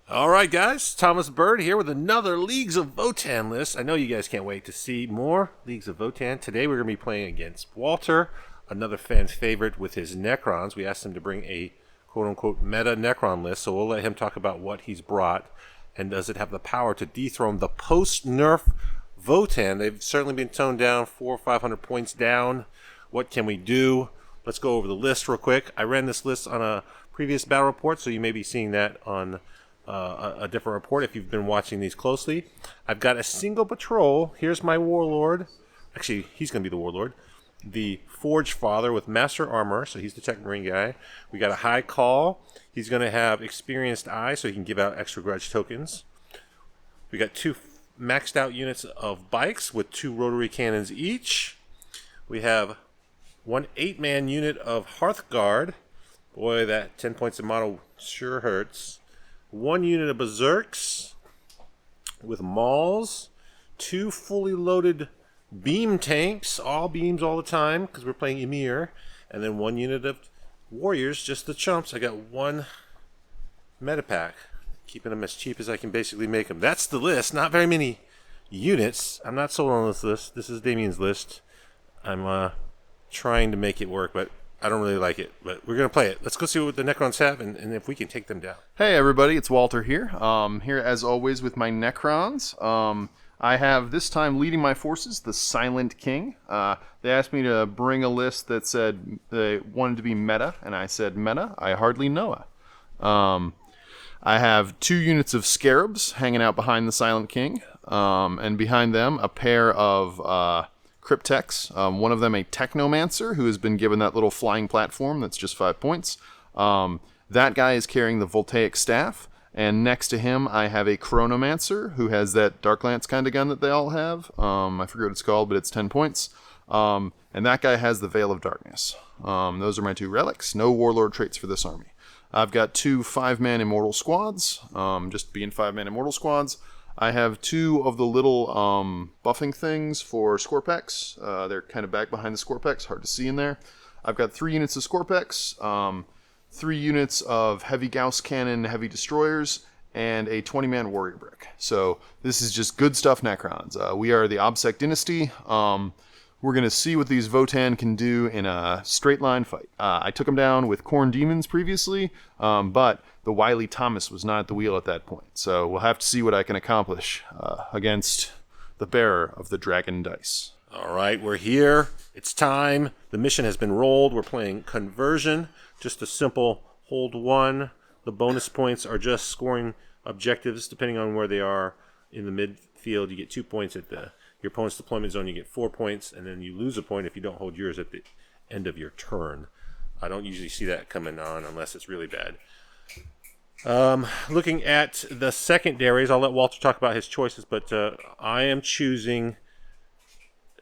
Alright guys, Thomas Bird here with another Leagues of Votann list. I know you guys can't wait to see more Leagues of Votann. Today we're going to be playing against Walter, another fan's favorite with his Necrons. We asked him to bring a quote-unquote meta Necron list, so we'll let him talk about what he's brought and does it have the power to dethrone the post-nerf Votann. They've certainly been toned down, 400 or 500 points down. What can we do? Let's go over the list real quick. I ran this list on a previous battle report, so you may be seeing that on a different report if you've been watching these closely. I've got a single patrol. Here's my Warlord. Actually, he's going to be the Warlord. The Forge Father with Master Armourer, so he's the Tech Marine guy. We got a High Kahl. He's going to have Experienced Eye, so he can give out extra grudge tokens. We got 2 maxed out units of bikes with 2 rotary cannons each. We have 1 8-man unit of Hearthguard. Boy, that 10 points of model sure hurts. 1 unit of Beserks with mauls, 2 fully loaded beam tanks, all beams all the time because we're playing Ymyr, and then 1 unit of warriors, just the chumps. I got 1 Medipack, keeping them as cheap as I can basically make them. That's the list. Not very many units. I'm not sold on this list. This is Damien's list. I'm trying to make it work, but I don't really like it, but we're going to play it. Let's go see what the Necrons have and if we can take them down. Hey everybody, it's Walter here. Here as always with my Necrons. I have this time leading my forces, the Silent King. They asked me to bring a list that said they wanted to be meta, and I said meta, I hardly know it. I have 2 units of Scarabs hanging out behind the Silent King, and behind them a pair of Cryptex, one of them a Technomancer who has been given that little flying platform that's just 5 points. That guy is carrying the Voltaic Staff, and next to him I have a Chronomancer who has that Dark Lance kind of gun that they all have. I forget what it's called, but it's 10 points. And that guy has the Veil of Darkness. Those are my 2 relics. No Warlord traits for this army. I've got 2 5-man Immortal Squads, just being 5-man Immortal Squads. I have 2 of the little buffing things for Scorpex. They're kind of back behind the Scorpex, hard to see in there. I've got 3 units of Scorpex, 3 units of Heavy Gauss Cannon, Heavy Destroyers, and a 20-man Warrior Brick. So this is just good stuff Necrons. We are the Obsec Dynasty. We're going to see what these Votann can do in a straight line fight. I took them down with Khorne Demons previously, but the wily Thomas was not at the wheel at that point. So we'll have to see what I can accomplish against the bearer of the Dragon Dice. All right, we're here. It's time. The mission has been rolled. We're playing Conversion. Just a simple hold 1. The bonus points are just scoring objectives depending on where they are in the midfield. You get 2 points at your opponent's deployment zone. You get 4 points, and then you lose a point if you don't hold yours at the end of your turn. I don't usually see that coming on unless it's really bad. Looking at the secondaries, I'll let Walter talk about his choices, but I am choosing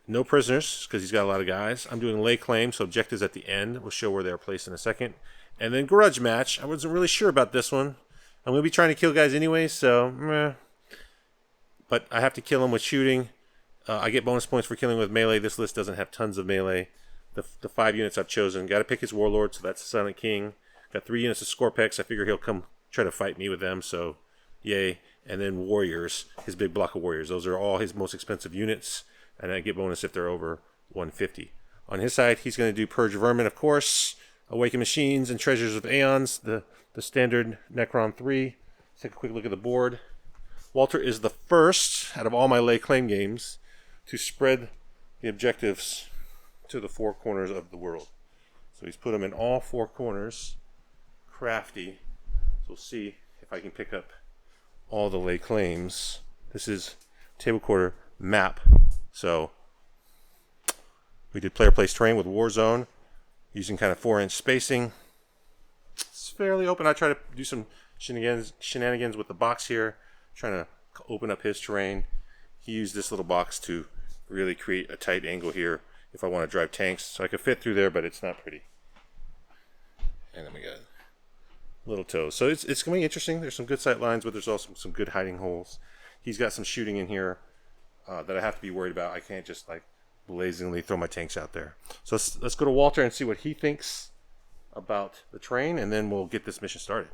no prisoners because he's got a lot of guys. I'm doing lay claim, so objectives at the end. We'll show where they're placed in a second. And then grudge match. I wasn't really sure about this one. I'm going to be trying to kill guys anyway, so meh. But I have to kill them with shooting. I get bonus points for killing with melee. This list doesn't have tons of melee. The 5 units I've chosen. Got to pick his Warlord, so that's the Silent King. Got 3 units of Scorpex. I figure he'll come try to fight me with them, so yay. And then Warriors, his big block of Warriors. Those are all his most expensive units, and I get bonus if they're over 150. On his side, he's going to do Purge Vermin, of course, Awaken Machines, and Treasures of Aeons, the standard Necron 3. Let's take a quick look at the board. Walter is the first, out of all my lay claim games, to spread the objectives to the 4 corners of the world. So he's put them in all 4 corners. Crafty. So we'll see if I can pick up all the lay claims. This is table quarter map. So we did player place terrain with Warzone using kind of 4-inch spacing. It's fairly open. I try to do some shenanigans with the box here, trying to open up his terrain. He used this little box to really create a tight angle here if I want to drive tanks. So I could fit through there, but it's not pretty. And then we got little toes. So it's going to be interesting. There's some good sight lines, but there's also some good hiding holes. He's got some shooting in here that I have to be worried about. I can't just like blazingly throw my tanks out there. So let's go to Walter and see what he thinks about the train, and then we'll get this mission started.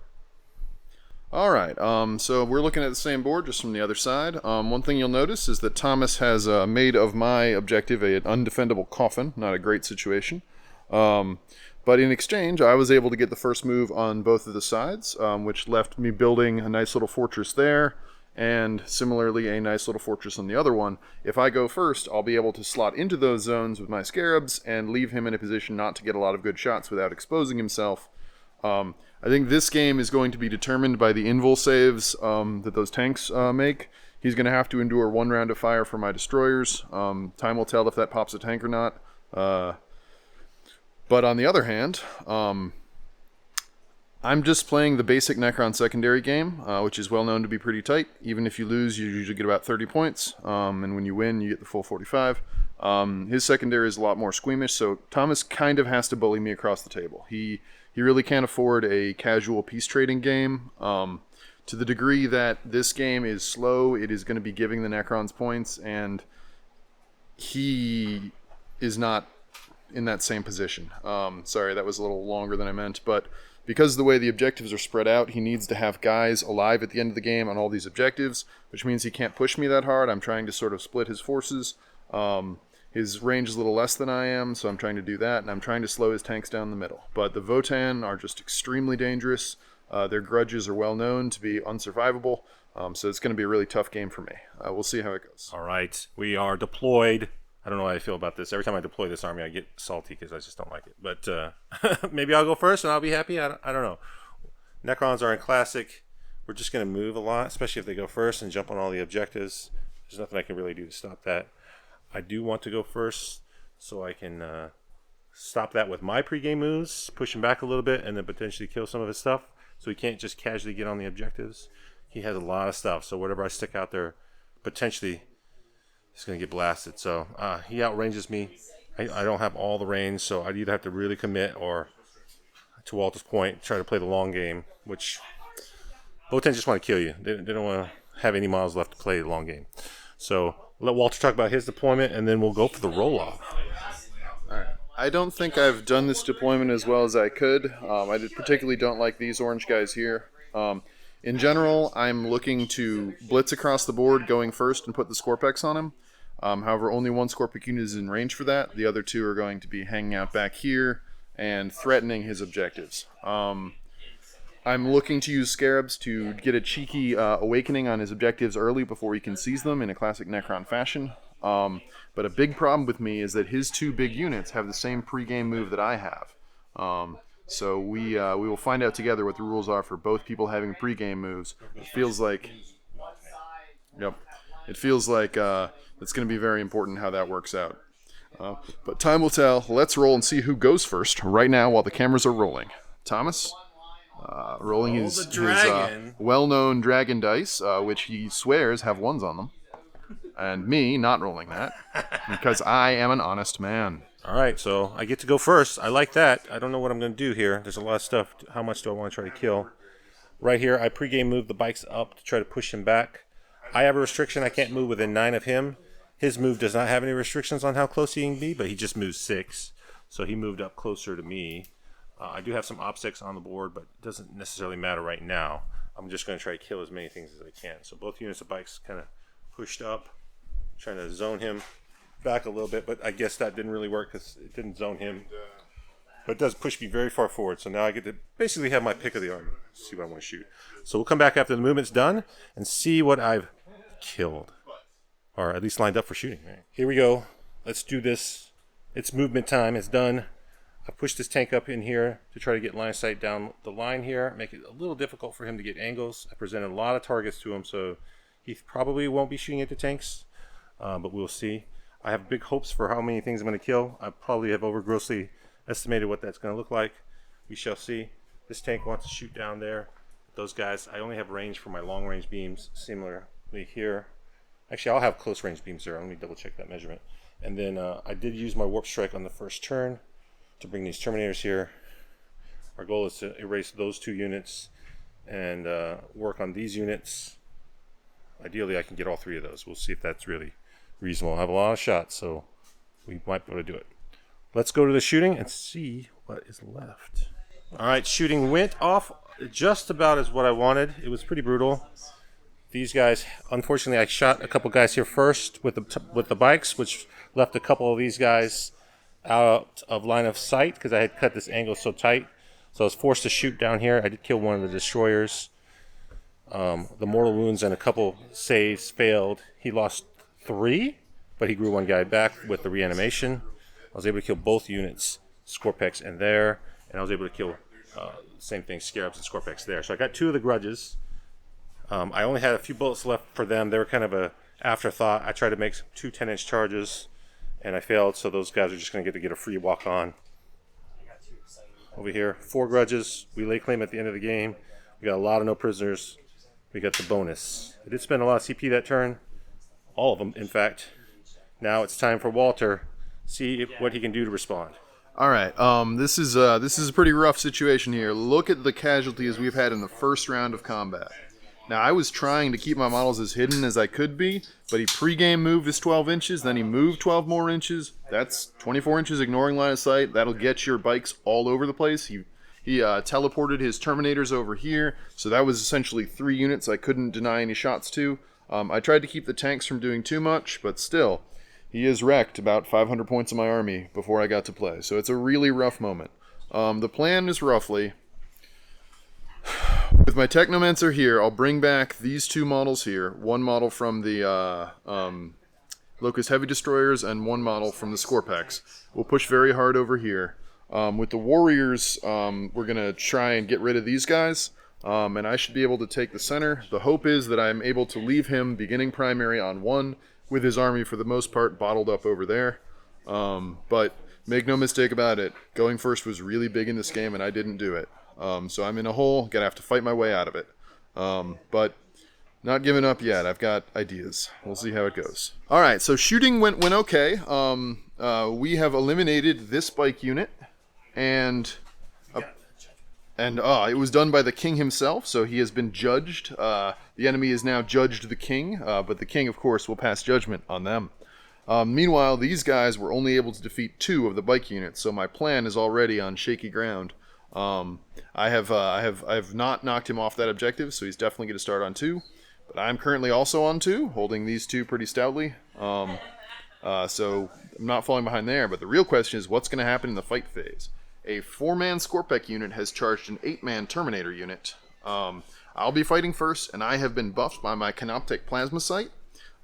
All right, so we're looking at the same board, just from the other side. One thing you'll notice is that Thomas has made of my objective an undefendable coffin. Not a great situation. But in exchange, I was able to get the first move on both of the sides, which left me building a nice little fortress there, and similarly a nice little fortress on the other one. If I go first, I'll be able to slot into those zones with my scarabs and leave him in a position not to get a lot of good shots without exposing himself. I think this game is going to be determined by the invul saves that those tanks make. He's going to have to endure 1 round of fire for my destroyers. Time will tell if that pops a tank or not. But on the other hand, I'm just playing the basic Necron secondary game, which is well known to be pretty tight. Even if you lose, you usually get about 30 points, and when you win, you get the full 45. His secondary is a lot more squeamish, so Thomas kind of has to bully me across the table. He really can't afford a casual peace trading game. To the degree that this game is slow, it is going to be giving the Necrons points, and he is not in that same position. Sorry, that was a little longer than I meant, but because of the way the objectives are spread out, he needs to have guys alive at the end of the game on all these objectives, which means he can't push me that hard. I'm trying to sort of split his forces. His range is a little less than I am, so I'm trying to do that, and I'm trying to slow his tanks down the middle. But the Votann are just extremely dangerous. Their grudges are well known to be unsurvivable, so it's going to be a really tough game for me. We'll see how it goes. All right, we are deployed. I don't know how I feel about this. Every time I deploy this army, I get salty because I just don't like it. But maybe I'll go first and I'll be happy. I don't know. Necrons are in Classic. We're just going to move a lot, especially if they go first and jump on all the objectives. There's nothing I can really do to stop that. I do want to go first so I can stop that with my pregame moves, push him back a little bit, and then potentially kill some of his stuff. So he can't just casually get on the objectives. He has a lot of stuff, so whatever I stick out there, potentially he's going to get blasted. So he outranges me. I don't have all the range, so I'd either have to really commit or, to Walter's point, try to play the long game, which Votann just want to kill you. They don't want to have any models left to play the long game. So let Walter talk about his deployment, and then we'll go for the roll-off. All right. I don't think I've done this deployment as well as I could. I particularly don't like these orange guys here. In general, I'm looking to blitz across the board, going first and put the Scorpex on him. However, only one Scorpic unit is in range for that. The other two are going to be hanging out back here and threatening his objectives. I'm looking to use Scarabs to get a cheeky awakening on his objectives early before he can seize them in a classic Necron fashion. But a big problem with me is that his 2 big units have the same pregame move that I have. So we will find out together what the rules are for both people having pregame moves. It feels like, it's going to be very important how that works out. But time will tell. Let's roll and see who goes first right now while the cameras are rolling. Thomas, rolling his well-known dragon dice, which he swears have 1s on them. And me not rolling that because I am an honest man. All right, so I get to go first. I like that. I don't know what I'm going to do here. There's a lot of stuff. How much do I want to try to kill? Right here, I pregame move the bikes up to try to push him back. I have a restriction. I can't move within 9 of him. His move does not have any restrictions on how close he can be, but he just moves 6. So he moved up closer to me. I do have some obsecks on the board, but it doesn't necessarily matter right now. I'm just going to try to kill as many things as I can. So both units of bikes kind of pushed up, trying to zone him back a little bit, but I guess that didn't really work because it didn't zone him. But it does push me very far forward, so now I get to basically have my pick of the army, see what I want to shoot. So we'll come back after the movement's done and see what I've killed, or at least lined up for shooting. Right. Here we go. Let's do this. It's movement time. It's done. I pushed this tank up in here to try to get line of sight down the line here, make it a little difficult for him to get angles. I presented a lot of targets to him, so he probably won't be shooting at the tanks, but we'll see. I have big hopes for how many things I'm going to kill. I probably have over grossly estimated what that's going to look like. We shall see. This tank wants to shoot down there. Those guys, I only have range for my long range beams. Similarly here. Actually, I'll have close range beams there. Let me double check that measurement. And then I did use my Warpestryk on the first turn to bring these Terminators here. Our goal is to erase those 2 units and work on these units. Ideally, I can get all 3 of those. We'll see if that's really reasonable. I have a lot of shots, so we might be able to do it. Let's go to the shooting and see what is left. All right, shooting went off just about as what I wanted. It was pretty brutal. These guys, unfortunately, I shot a couple guys here first with the bikes, which left a couple of these guys out of line of sight because I had cut this angle so tight. So I was forced to shoot down here. I did kill one of the destroyers. The mortal wounds and a couple saves failed. He lost 3, but he grew one guy back with the reanimation. I was able to kill both units, Scorpex and there, and I was able to kill same thing, Scarabs and Scorpex there. So I got 2 of the grudges. I only had a few bullets left for them. They were kind of a afterthought. I tried to make 2 10-inch charges, and I failed, so those guys are just going to get a free walk-on. Over here, 4 grudges. We lay claim at the end of the game. We got a lot of no prisoners. We got the bonus. I did spend a lot of CP that turn. All of them, in fact. Now it's time for Walter. See what he can do to respond. All right, this is a pretty rough situation here. Look at the casualties we've had in the first round of combat. Now, I was trying to keep my models as hidden as I could be, but he pregame moved his 12 inches, then he moved 12 more inches. That's 24 inches ignoring line of sight. That'll get your bikes all over the place. He teleported his Terminators over here, so that was essentially 3 units I couldn't deny any shots to. I tried to keep the tanks from doing too much, but still, he has wrecked about 500 points of my army before I got to play, so it's a really rough moment. The plan is roughly... With my Technomancer here, I'll bring back these 2 models here. One model from the Locust Heavy Destroyers and one model from the Scorpex. We'll push very hard over here. With the Warriors, we're going to try and get rid of these guys. And I should be able to take the center. The hope is that I'm able to leave him beginning primary on 1 with his army for the most part bottled up over there. But make no mistake about it, going first was really big in this game and I didn't do it. So I'm in a hole, gonna have to fight my way out of it. But not giving up yet, I've got ideas. We'll see how it goes. Alright, so shooting went okay. We have eliminated this bike unit, and it was done by the king himself, so he has been judged. The enemy is now judged the king, but the king, of course, will pass judgment on them. Meanwhile, these guys were only able to defeat 2 of the bike units, so my plan is already on shaky ground. I have not knocked him off that objective, so he's definitely going to start on 2. But I'm currently also on 2, holding these 2 pretty stoutly. So I'm not falling behind there. But the real question is, what's going to happen in the fight phase? A 4-man Scorpec unit has charged an 8-man Terminator unit. I'll be fighting first, and I have been buffed by my Canoptek Plasma Sight.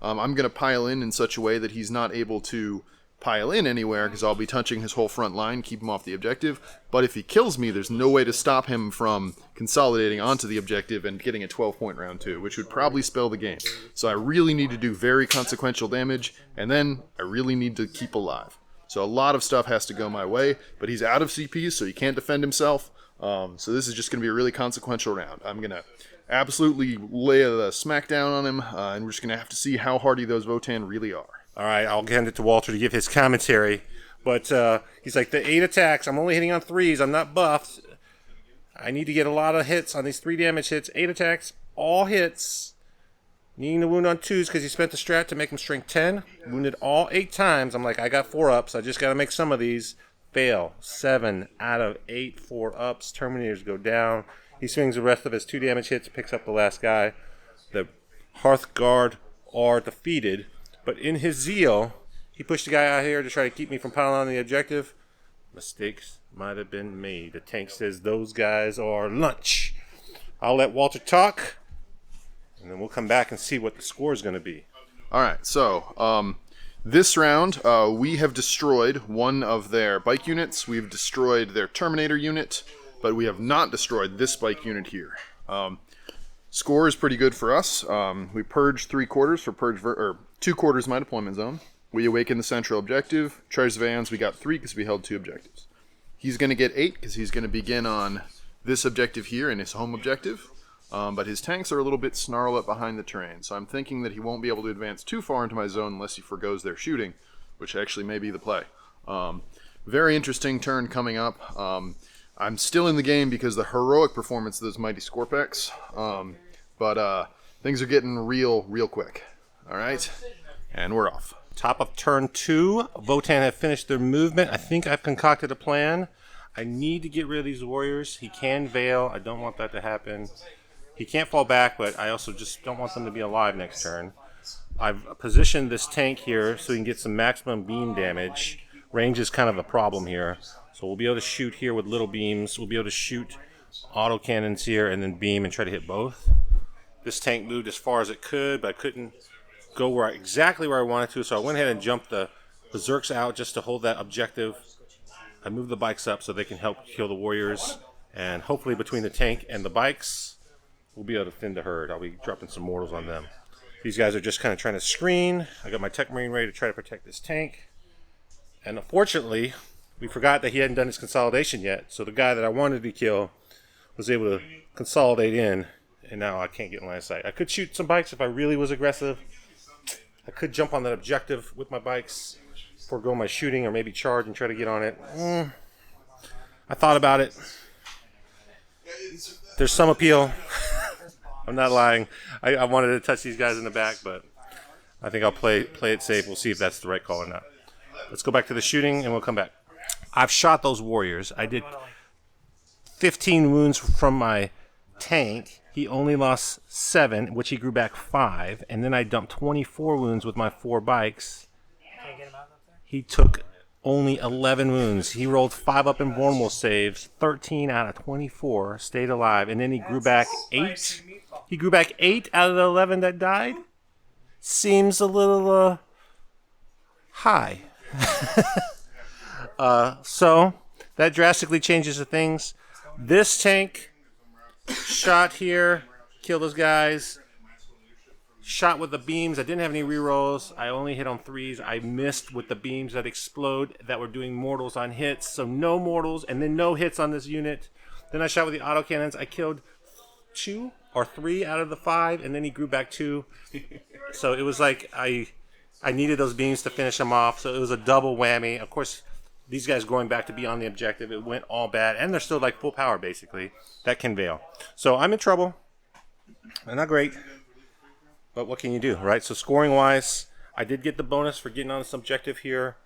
I'm going to pile in such a way that he's not able to pile in anywhere because I'll be touching his whole front line, keep him off the objective. But if he kills me, there's no way to stop him from consolidating onto the objective and getting a 12-point round 2, which would probably spell the game. So I really need to do very consequential damage, and then I really need to keep alive. So a lot of stuff has to go my way, but he's out of CPs, so he can't defend himself. So this is just going to be a really consequential round. I'm going to absolutely lay a smackdown on him, and we're just going to have to see how hardy those Votann really are. All right, I'll hand it to Walter to give his commentary. But he's like, the 8 attacks, I'm only hitting on 3s. I'm not buffed. I need to get a lot of hits on these 3 damage hits. 8 attacks, all hits. Needing to wound on 2s because he spent the strat to make him strength 10. Wounded all 8 times. I'm like, I got 4-ups. I just got to make some of these. Fail. 7 out of 8 4-ups. Terminators go down. He swings the rest of his 2 damage hits, picks up the last guy. The Hearthguard are defeated. But in his zeal, he pushed the guy out here to try to keep me from piling on the objective. Mistakes might have been made. The tank says those guys are lunch. I'll let Walter talk, and then we'll come back and see what the score is going to be. All right, so this round, we have destroyed one of their bike units. We've destroyed their Terminator unit, but we have not destroyed this bike unit here. Score is pretty good for us. We purged 3/4 for 2/4 my deployment zone. We awakened the central objective. Charged vans, we got 3 because we held 2 objectives. He's going to get 8 because he's going to begin on this objective here in his home objective. But his tanks are a little bit snarled up behind the terrain, so I'm thinking that he won't be able to advance too far into my zone unless he forgoes their shooting, which actually may be the play. Very interesting turn coming up. I'm still in the game because of the heroic performance of those mighty Scorpex, but things are getting real quick. All right, and we're off. Top of turn 2. Votann have finished their movement. I think I've concocted a plan. I need to get rid of these warriors. He can veil. I don't want that to happen. He can't fall back, but I also just don't want them to be alive next turn. I've positioned this tank here so we can get some maximum beam damage. Range is kind of a problem here. So we'll be able to shoot here with little beams. We'll be able to shoot autocannons here and then beam and try to hit both. This tank moved as far as it could, but I couldn't go exactly where I wanted to, so I went ahead and jumped the Beserks out just to hold that objective. I moved the bikes up so they can help kill the warriors, and hopefully between the tank and the bikes, we'll be able to thin the herd. I'll be dropping some mortals on them. These guys are just kind of trying to screen. I got my Tech Marine ready to try to protect this tank. And unfortunately, we forgot that he hadn't done his consolidation yet, so the guy that I wanted to kill was able to consolidate in, and now I can't get in line of sight. I could shoot some bikes if I really was aggressive. I could jump on that objective with my bikes, forego my shooting, or maybe charge and try to get on it. I thought about it. There's some appeal. I'm not lying. I wanted to touch these guys in the back, but I think I'll play it safe. We'll see if that's the right call or not. Let's go back to the shooting, and we'll come back. I've shot those warriors. I did 15 wounds from my tank. He only lost 7, which he grew back 5, and then I dumped 24 wounds with my 4 bikes. He took only 11 wounds. He rolled 5 up in vulnerable saves, 13 out of 24 stayed alive, and then he grew back 8. He grew back 8 out of the 11 that died. Seems a little high. So that drastically changes the things. This tank shot here, killed those guys. Shot with the beams. I didn't have any rerolls. I only hit on 3s. I missed with the beams that explode that were doing mortals on hits. So no mortals and then no hits on this unit. Then I shot with the autocannons. I killed 2 or 3 out of the 5, and then he grew back 2. So it was like I needed those beams to finish him off. So it was a double whammy. Of course, these guys going back to be on the objective, it went all bad. And they're still like full power, basically. That can veil. So I'm in trouble. They're not great. But what can you do, right? So scoring-wise, I did get the bonus for getting on this objective here.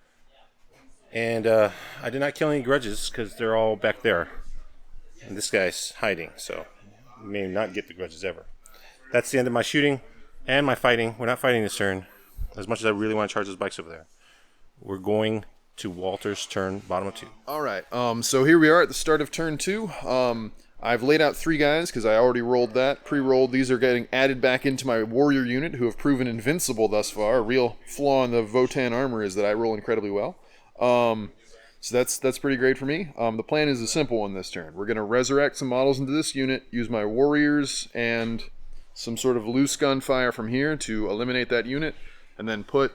And I did not kill any grudges because they're all back there. And this guy's hiding, so I may not get the grudges ever. That's the end of my shooting and my fighting. We're not fighting this turn. As much as I really want to charge those bikes over there. We're going to Walter's turn, bottom of 2. All right, so here we are at the start of turn 2. I've laid out 3 guys because I already rolled that, pre-rolled. These are getting added back into my warrior unit who have proven invincible thus far. A real flaw in the Votann armor is that I roll incredibly well. So that's pretty great for me. The plan is a simple one this turn. We're going to resurrect some models into this unit, use my warriors and some sort of loose gunfire from here to eliminate that unit, and then put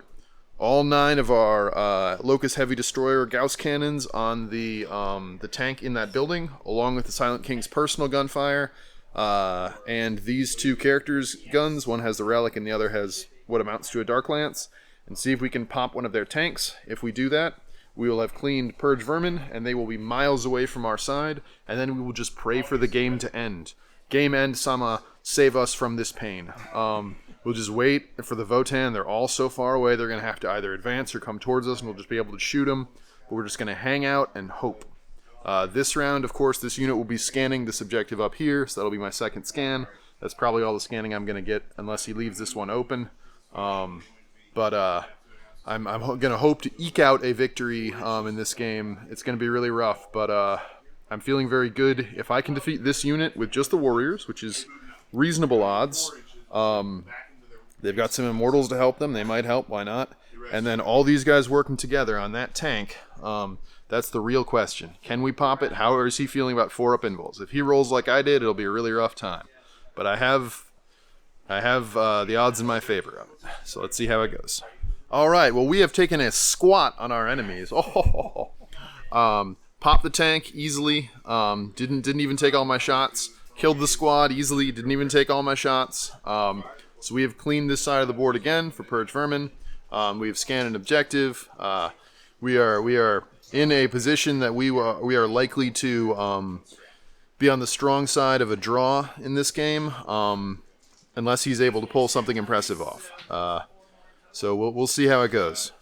all 9 of our Locust Heavy Destroyer Gauss cannons on the tank in that building, along with the Silent King's personal gunfire, and these 2 characters' guns. One has the Relic and the other has what amounts to a Dark Lance, and see if we can pop one of their tanks. If we do that, we will have cleaned Purge Vermin, and they will be miles away from our side, and then we will just pray for the game to end. Game end, Sama, save us from this pain. We'll just wait for the Votann. They're all so far away, they're going to have to either advance or come towards us, and we'll just be able to shoot them. But we're just going to hang out and hope. This round, of course, this unit will be scanning this objective up here, so that'll be my second scan. That's probably all the scanning I'm going to get, unless he leaves this one open. I'm going to hope to eke out a victory in this game. It's going to be really rough, but I'm feeling very good. If I can defeat this unit with just the warriors, which is reasonable odds, they've got some immortals to help them. They might help. Why not? And then all these guys working together on that tank. That's the real question. Can we pop it? How is he feeling about 4-up invols? If he rolls like I did, it'll be a really rough time. But I have the odds in my favor of it. So let's see how it goes. All right. Well, we have taken a squat on our enemies. Popped the tank easily. Didn't even take all my shots. Killed the squad easily. Didn't even take all my shots. So we have cleaned this side of the board again for Purge Vermin. We have scanned an objective. We are in a position that we are likely to be on the strong side of a draw in this game, unless he's able to pull something impressive off. So we'll see how it goes.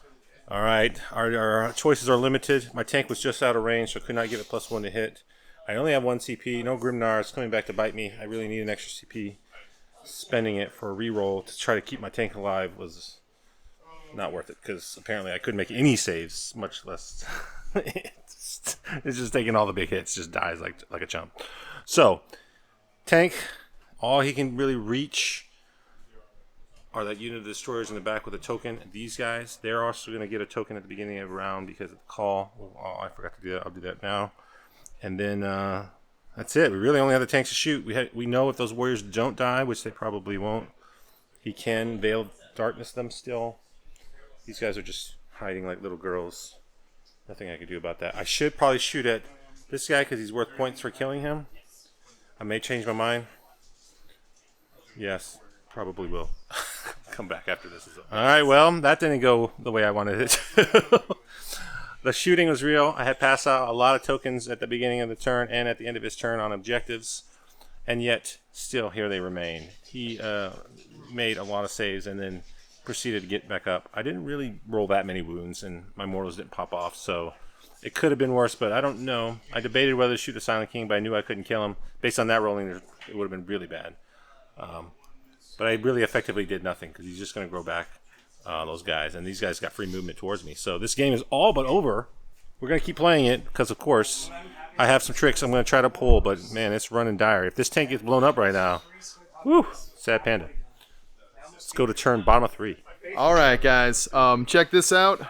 All right, our choices are limited. My tank was just out of range, so I could not give it +1 to hit. I only have 1 CP. No Grimnar. It's coming back to bite me. I really need an extra CP. Spending it for a reroll to try to keep my tank alive was not worth it, because apparently I couldn't make any saves, much less... it's just taking all the big hits, just dies like a chump. So, tank, all he can really reach are that unit of destroyers in the back with a token. These guys, they're also going to get a token at the beginning of the round because of the call. Oh, I forgot to do that. I'll do that now. And then that's it. We really only have the tanks to shoot. We know if those warriors don't die, which they probably won't, he can Veil Darkness them still. These guys are just hiding like little girls. Nothing I can do about that. I should probably shoot at this guy because he's worth points for killing him. I may change my mind. Yes, probably will. Come back after this is over. All right, well, that didn't go the way I wanted it to. The shooting was real. I had passed out a lot of tokens at the beginning of the turn and at the end of his turn on objectives, and yet still here they remain. He made a lot of saves and then proceeded to get back up. I didn't really roll that many wounds, and my mortals didn't pop off, so it could have been worse, but I don't know. I debated whether to shoot the Silent King, but I knew I couldn't kill him. Based on that rolling, it would have been really bad. But I really effectively did nothing because he's just going to grow back those guys. And these guys got free movement towards me. So this game is all but over. We're going to keep playing it because, of course, I have some tricks I'm going to try to pull. But, man, it's running dire. If this tank gets blown up right now, whew, sad panda. Let's go to turn bottom of 3. All right, guys. Check this out.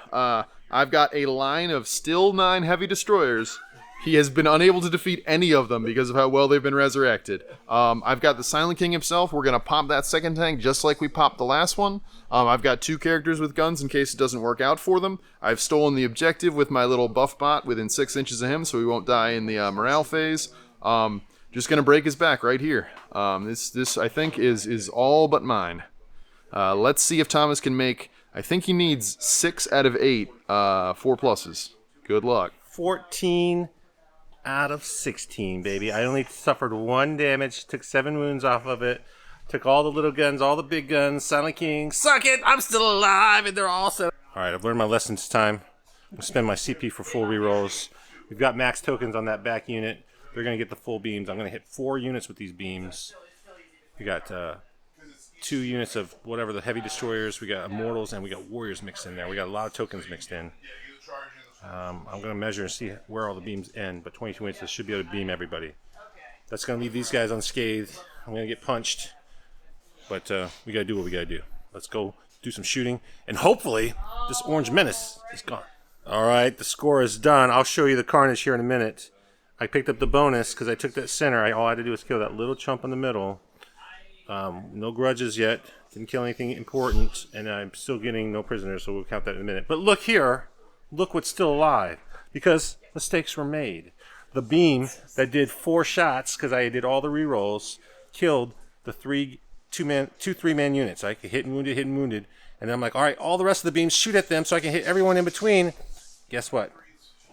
I've got a line of still 9 heavy destroyers. He has been unable to defeat any of them because of how well they've been resurrected. I've got the Silent King himself. We're going to pop that second tank just like we popped the last one. I've got 2 characters with guns in case it doesn't work out for them. I've stolen the objective with my little buff bot within 6 inches of him so he won't die in the morale phase. Just going to break his back right here. This I think, is all but mine. Let's see if Thomas can make... I think he needs 6 out of 8 4 pluses. Good luck. 14 out of 16, baby. I only suffered 1 damage, took 7 wounds off of it, took all the little guns, all the big guns. Silent King, suck it! I'm still alive, and they're all set. All right, I've learned my lesson this time. I'm going to spend my CP for full rerolls. We've got max tokens on that back unit. They're going to get the full beams. I'm going to hit 4 units with these beams. We got 2 units of whatever the heavy destroyers. We got immortals, and we got warriors mixed in there. We got a lot of tokens mixed in. I'm going to measure and see where all the beams end, but 22 inches should be able to beam everybody. That's going to leave these guys unscathed. I'm going to get punched, but we got to do what we got to do. Let's go do some shooting, and hopefully this orange menace is gone. All right, the score is done. I'll show you the carnage here in a minute. I picked up the bonus because I took that center. All I had to do was kill that little chump in the middle. No grudges yet. Didn't kill anything important, and I'm still getting no prisoners, so we'll count that in a minute. But look here. Look what's still alive, because mistakes were made. The beam that did 4 shots, because I did all the rerolls, killed the 2 3-man units. I could hit and wounded, and then I'm like, all right, all the rest of the beams, shoot at them so I can hit everyone in between. Guess what?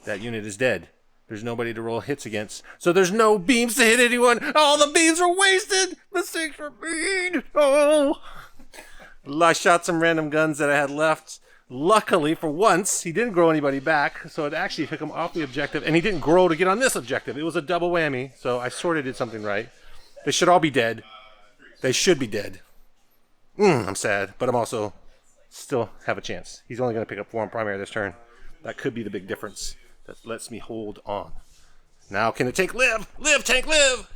That unit is dead. There's nobody to roll hits against, so there's no beams to hit anyone. All the beams are wasted. Mistakes were made. Oh, I shot some random guns that I had left. Luckily, for once, he didn't grow anybody back, so it actually took him off the objective, and he didn't grow to get on this objective. It was a double whammy, so I sort of did something right. They should all be dead. They should be dead. I'm sad, but I'm also still have a chance. He's only going to pick up 4 on primary this turn. That could be the big difference that lets me hold on. Now, can the tank live? Live, tank, live!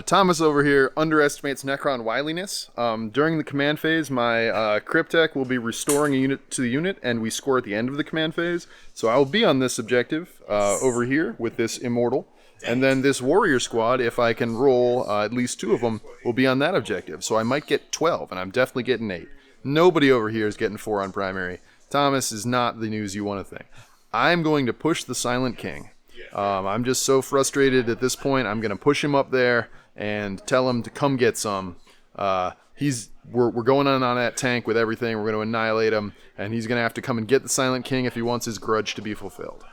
Thomas over here underestimates Necron wiliness. During the command phase, my Cryptek will be restoring a unit to the unit, and we score at the end of the command phase. So I will be on this objective over here with this Immortal. And then this Warrior Squad, if I can roll at least 2 of them, will be on that objective. So I might get 12, and I'm definitely getting 8. Nobody over here is getting 4 on primary. Thomas is not the news you want to think. I'm going to push the Silent King. I'm just so frustrated at this point. I'm going to push him up there and tell him to come get some. We're going on that tank with everything. We're going to annihilate him, and he's going to have to come and get the Silent King if he wants his grudge to be fulfilled.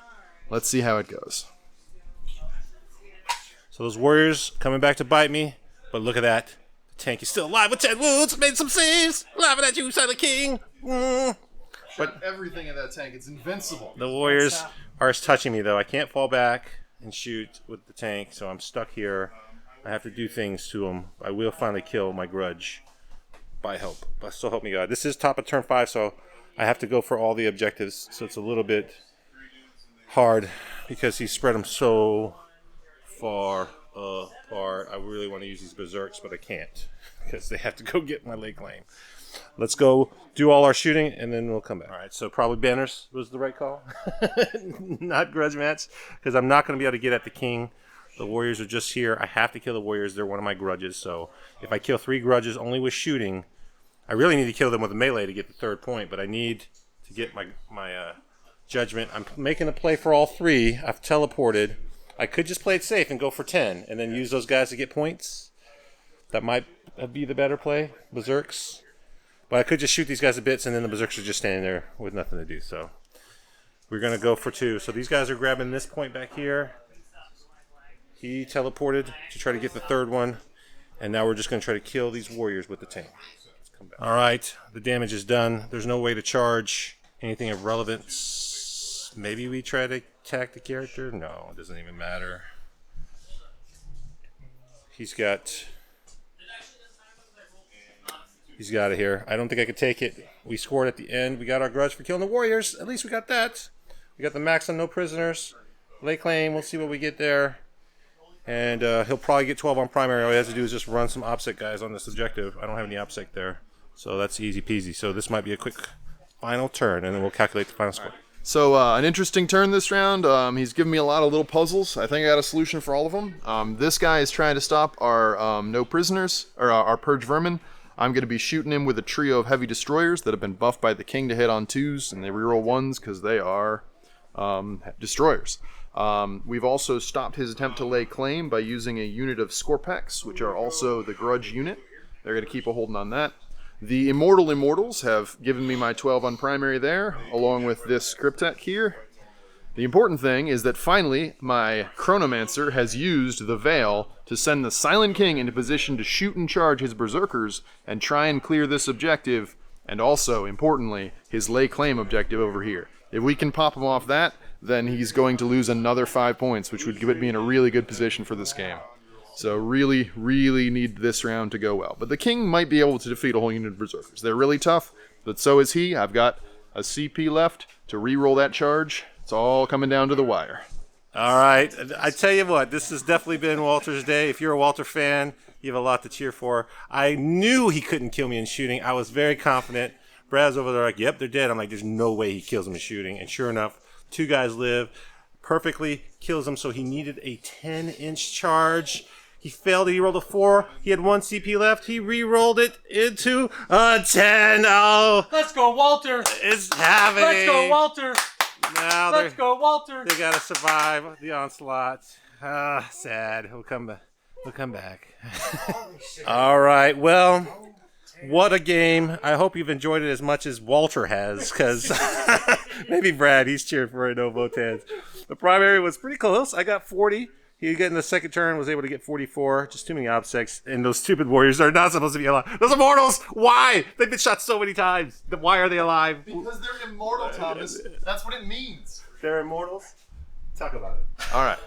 Let's see how it goes. So those warriors coming back to bite me, but look at that. The tank is still alive with 10 wounds. Made some saves. Laughing at you, Silent King. But everything in that tank, it's invincible. The Warriors are touching me, though. I can't fall back and shoot with the tank, so I'm stuck here. I have to do things to them. I will finally kill my grudge by help. But still help me God. This is top of turn 5, so I have to go for all the objectives. So it's a little bit hard because he spread them so far apart. I really want to use these Beserks, but I can't because they have to go get my lake claim. Let's go do all our shooting, and then we'll come back. All right, so probably banners was the right call. Not grudge match, because I'm not going to be able to get at the king. The Warriors are just here. I have to kill the Warriors. They're one of my grudges, so if I kill 3 grudges only with shooting, I really need to kill them with a melee to get the 3rd point, but I need to get my judgment. I'm making a play for all 3. I've teleported. I could just play it safe and go for 10, and then use those guys to get points. That might be the better play, Beserks. But I could just shoot these guys to bits, and then the Beserks are just standing there with nothing to do. So we're going to go for 2. So these guys are grabbing this point back here. He teleported to try to get the 3rd one. And now we're just going to try to kill these Warriors with the tank. Let's come back. All right, the damage is done. There's no way to charge anything of relevance. Maybe we try to attack the character? No, it doesn't even matter. He's got it here. I don't think I could take it. We scored at the end. We got our grudge for killing the Warriors. At least we got that. We got the max on no prisoners. Lay claim. We'll see what we get there. And he'll probably get 12 on primary. All he has to do is just run some OPSEC guys on this objective. I don't have any OPSEC there. So that's easy peasy. So this might be a quick final turn, and then we'll calculate the final score. So an interesting turn this round. He's given me a lot of little puzzles. I think I got a solution for all of them. This guy is trying to stop our no prisoners, or our purge vermin. I'm going to be shooting him with a trio of heavy destroyers that have been buffed by the king to hit on 2s, and they reroll 1s because they are destroyers. We've also stopped his attempt to lay claim by using a unit of Scorpex, which are also the grudge unit. They're going to keep a holding on that. The Immortal Immortals have given me my 12 on primary there, along with this Cryptek here. The important thing is that finally, my Chronomancer has used the Veil to send the Silent King into position to shoot and charge his Berserkers and try and clear this objective, and also, importantly, his lay claim objective over here. If we can pop him off that, then he's going to lose another 5 points, which would put me in a really good position for this game. So really, really need this round to go well. But the king might be able to defeat a whole unit of Berserkers. They're really tough, but so is he. I've got a CP left to re-roll that charge. It's all coming down to the wire. All right. I tell you what, this has definitely been Walter's day. If you're a Walter fan, you have a lot to cheer for. I knew he couldn't kill me in shooting. I was very confident. Brad's over there like, yep, they're dead. I'm like, there's no way he kills him in shooting. And sure enough, 2 guys live. Perfectly kills him, so he needed a 10-inch charge. He failed. He rolled a 4. He had 1 CP left. He re-rolled it into a 10. Oh, let's go, Walter. It's happening. Let's go, Walter. Now let's go, Walter. They gotta survive the onslaught. Sad. We'll come back. We'll come back. All right. Well, what a game. I hope you've enjoyed it as much as Walter has, because maybe Brad, he's cheering for it. No Votann. The primary was pretty close. I got 40. He got in the second turn, was able to get 44. Just too many OPSECs. And those stupid Warriors are not supposed to be alive. Those Immortals! Why? They've been shot so many times. Why are they alive? Because they're immortal, Thomas. That's what it means. They're Immortals? Talk about it. All right.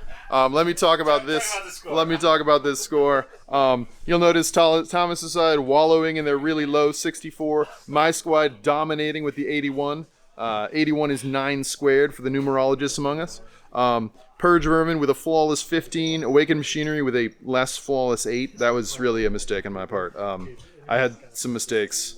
Let me talk about this. Let me talk about this score. You'll notice Thomas's side wallowing in their really low 64. My squad dominating with the 81. 81 is 9 squared for the numerologists among us. Purge Vermin with a flawless 15. Awakened Machinery with a less flawless 8. That was really a mistake on my part. I had some mistakes.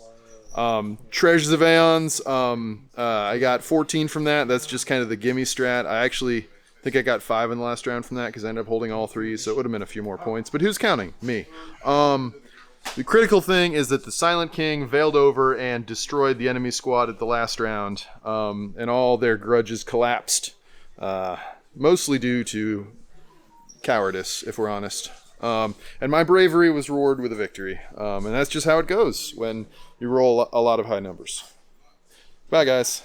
Treasures of Aeons. I got 14 from that. That's just kind of the gimme strat. I actually think I got 5 in the last round from that because I ended up holding all 3, so it would have been a few more points. But who's counting? Me. The critical thing is that the Silent King veiled over and destroyed the enemy squad at the last round, and all their grudges collapsed, mostly due to cowardice, if we're honest. And my bravery was rewarded with a victory, and that's just how it goes when you roll a lot of high numbers. Bye, guys.